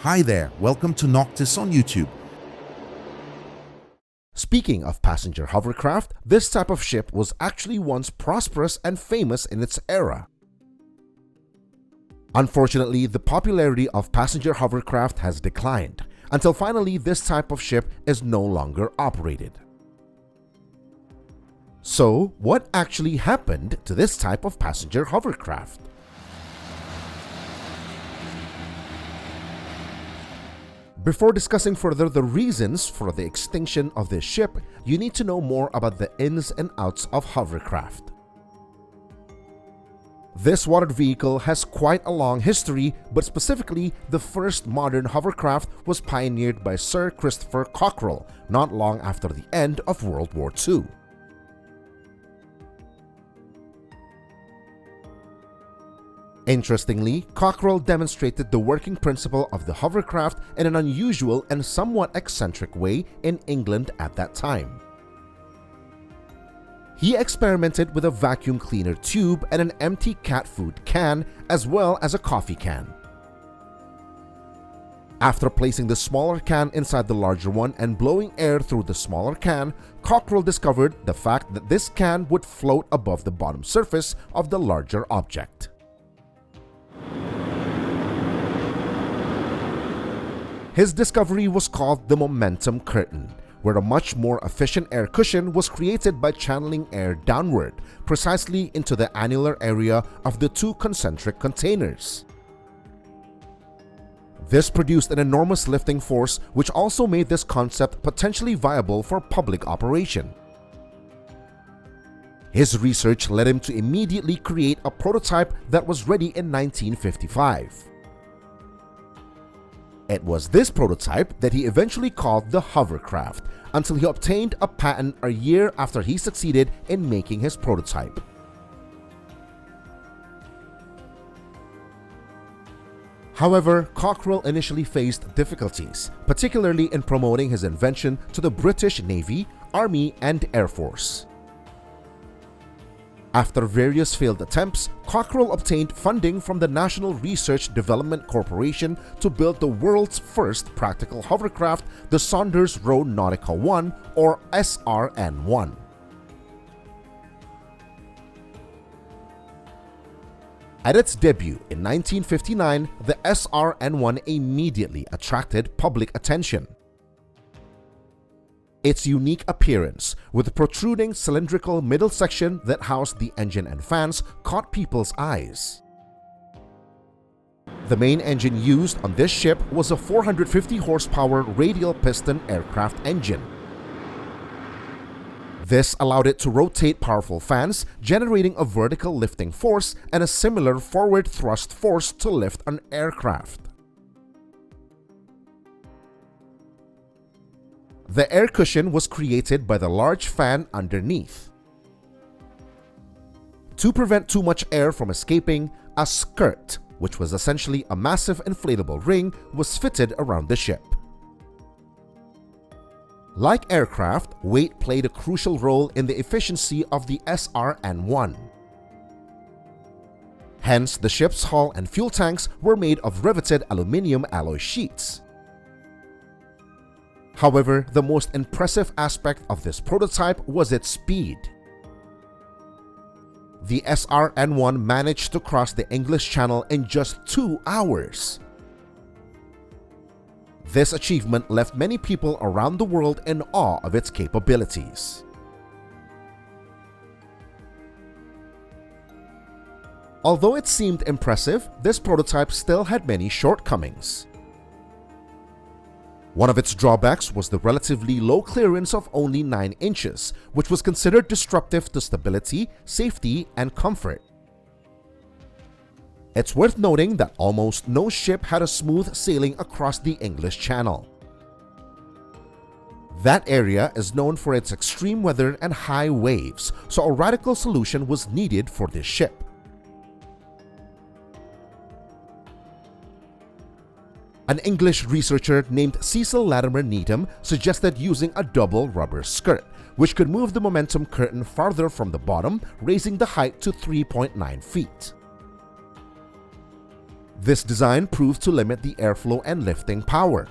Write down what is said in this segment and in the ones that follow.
Hi there, welcome to Nauctis on YouTube. Speaking of passenger hovercraft, this type of ship was actually once prosperous and famous in its era. Unfortunately, the popularity of passenger hovercraft has declined, until finally this type of ship is no longer operated. So, what actually happened to this type of passenger hovercraft? Before discussing further the reasons for the extinction of this ship, you need to know more about the ins and outs of hovercraft. This water vehicle has quite a long history, but specifically, the first modern hovercraft was pioneered by Sir Christopher Cockerell not long after the end of World War II. Interestingly, Cockerell demonstrated the working principle of the hovercraft in an unusual and somewhat eccentric way in England at that time. He experimented with a vacuum cleaner tube and an empty cat food can, as well as a coffee can. After placing the smaller can inside the larger one and blowing air through the smaller can, Cockerell discovered the fact that this can would float above the bottom surface of the larger object. His discovery was called the momentum curtain, where a much more efficient air cushion was created by channeling air downward, precisely into the annular area of the two concentric containers. This produced an enormous lifting force, which also made this concept potentially viable for public operation. His research led him to immediately create a prototype that was ready in 1955. It was this prototype that he eventually called the hovercraft, until he obtained a patent a year after he succeeded in making his prototype. However, Cockerell initially faced difficulties, particularly in promoting his invention to the British Navy, Army, and Air Force. After various failed attempts, Cockerell obtained funding from the National Research Development Corporation to build the world's first practical hovercraft, the Saunders Roe Nautica 1 or SRN-1. At its debut in 1959, the SRN-1 immediately attracted public attention. Its unique appearance, with a protruding cylindrical middle section that housed the engine and fans, caught people's eyes. The main engine used on this ship was a 450 horsepower radial piston aircraft engine. This allowed it to rotate powerful fans, generating a vertical lifting force and a similar forward thrust force to lift an aircraft. The air cushion was created by the large fan underneath. To prevent too much air from escaping, a skirt, which was essentially a massive inflatable ring, was fitted around the ship. Like aircraft, weight played a crucial role in the efficiency of the SRN-1. Hence, the ship's hull and fuel tanks were made of riveted aluminum alloy sheets. However, the most impressive aspect of this prototype was its speed. The SRN-1 managed to cross the English Channel in just 2 hours. This achievement left many people around the world in awe of its capabilities. Although it seemed impressive, this prototype still had many shortcomings. One of its drawbacks was the relatively low clearance of only 9 inches, which was considered disruptive to stability, safety, and comfort. It's worth noting that almost no ship had a smooth sailing across the English Channel. That area is known for its extreme weather and high waves, so a radical solution was needed for this ship. An English researcher named Cecil Latimer Needham suggested using a double rubber skirt, which could move the momentum curtain farther from the bottom, raising the height to 3.9 feet. This design proved to limit the airflow and lifting power.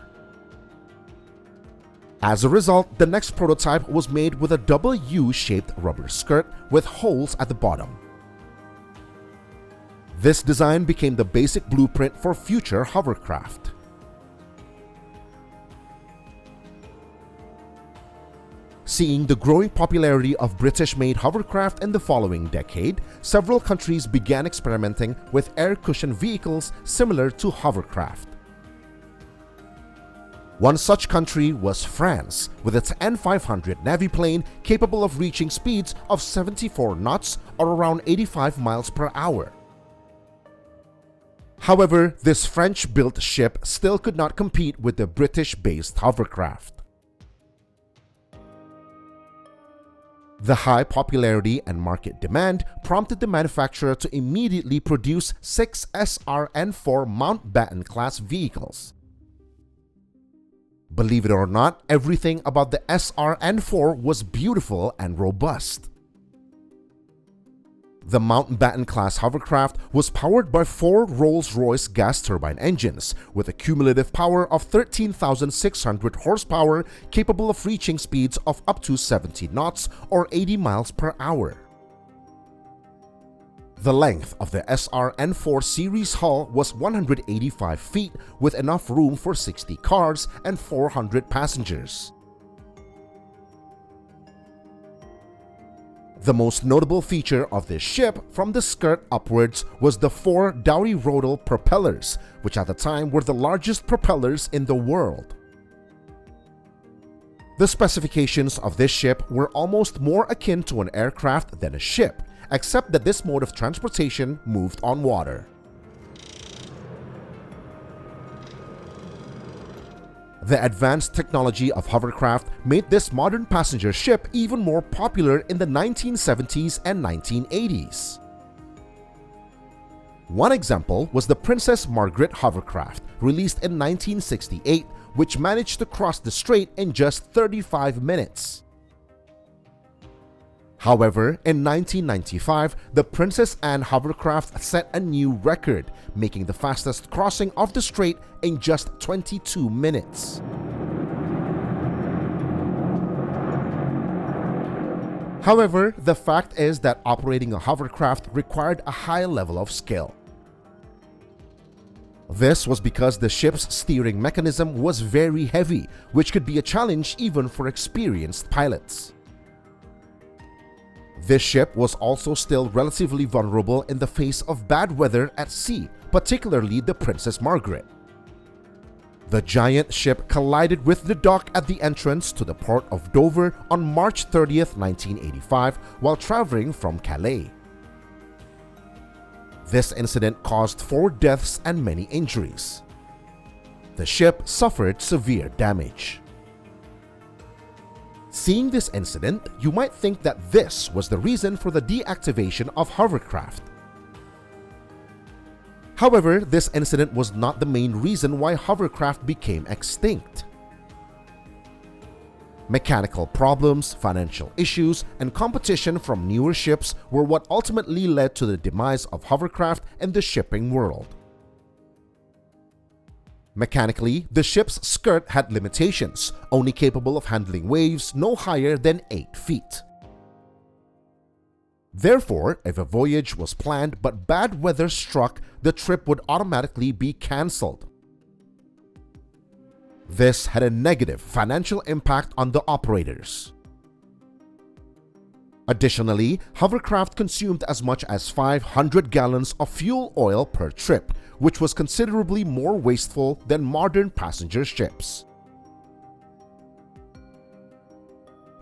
As a result, the next prototype was made with a double U-shaped rubber skirt with holes at the bottom. This design became the basic blueprint for future hovercraft. Seeing the growing popularity of British-made hovercraft in the following decade, several countries began experimenting with air cushion vehicles similar to hovercraft. One such country was France, with its N500 Navy plane capable of reaching speeds of 74 knots or around 85 miles per hour. However, this French-built ship still could not compete with the British-based hovercraft. The high popularity and market demand prompted the manufacturer to immediately produce 6 SRN-4 Mountbatten class vehicles. Believe it or not, everything about the SRN-4 was beautiful and robust. The Mountbatten class hovercraft was powered by 4 Rolls-Royce gas turbine engines with a cumulative power of 13,600 horsepower, capable of reaching speeds of up to 70 knots or 80 miles per hour. The length of the SRN-4 series hull was 185 feet with enough room for 60 cars and 400 passengers. The most notable feature of this ship, from the skirt upwards, was the 4 𝗖𝗿𝗃𝗀𝗯𝗯𝗯 propellers, which at the time were the largest propellers in the world. The specifications of this ship were almost more akin to an aircraft than a ship, except that this mode of transportation moved on water. The advanced technology of hovercraft made this modern passenger ship even more popular in the 1970s and 1980s. One example was the Princess Margaret hovercraft, released in 1968, which managed to cross the strait in just 35 minutes. However, in 1995, the Princess Anne hovercraft set a new record, making the fastest crossing of the strait in just 22 minutes. However, the fact is that operating a hovercraft required a high level of skill. This was because the ship's steering mechanism was very heavy, which could be a challenge even for experienced pilots. This ship was also still relatively vulnerable in the face of bad weather at sea, particularly the Princess Margaret. The giant ship collided with the dock at the entrance to the port of Dover on March 30th, 1985, while traveling from Calais. This incident caused 4 deaths and many injuries. The ship suffered severe damage. Seeing this incident, you might think that this was the reason for the deactivation of hovercraft. However, this incident was not the main reason why hovercraft became extinct. Mechanical problems, financial issues, and competition from newer ships were what ultimately led to the demise of hovercraft in the shipping world. Mechanically, the ship's skirt had limitations, only capable of handling waves no higher than 8 feet. Therefore, if a voyage was planned but bad weather struck, the trip would automatically be cancelled. This had a negative financial impact on the operators. Additionally, hovercraft consumed as much as 500 gallons of fuel oil per trip, which was considerably more wasteful than modern passenger ships.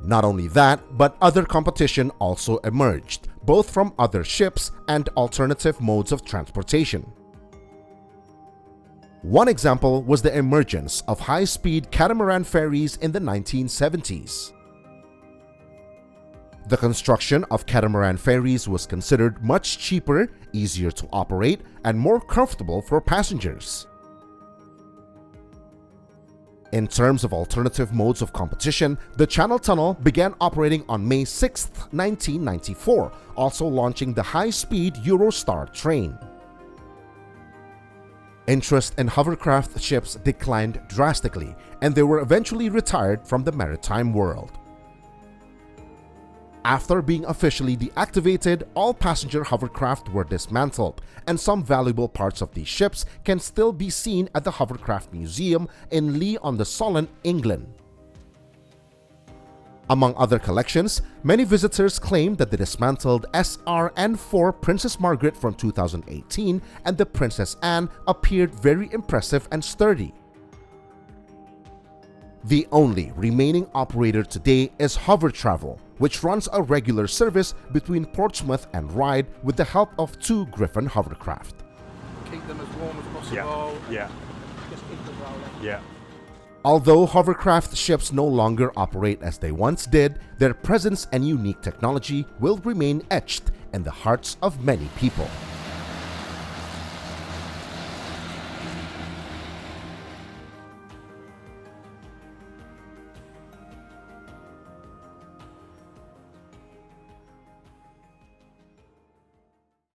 Not only that, but other competition also emerged, both from other ships and alternative modes of transportation. One example was the emergence of high-speed catamaran ferries in the 1970s. The construction of catamaran ferries was considered much cheaper, easier to operate, and more comfortable for passengers. In terms of alternative modes of competition, the Channel Tunnel began operating on May 6, 1994, also launching the high-speed Eurostar train. Interest in hovercraft ships declined drastically, and they were eventually retired from the maritime world. After being officially deactivated, all passenger hovercraft were dismantled, and some valuable parts of these ships can still be seen at the Hovercraft Museum in Lee-on-the-Solent, England. Among other collections, many visitors claim that the dismantled SRN-4 Princess Margaret from 2018 and the Princess Anne appeared very impressive and sturdy. The only remaining operator today is Hovertravel, which runs a regular service between Portsmouth and Ryde with the help of 2 Griffon hovercraft. Keep them as warm as possible. Yeah. Just keep them rolling. Yeah. Although hovercraft ships no longer operate as they once did, their presence and unique technology will remain etched in the hearts of many people.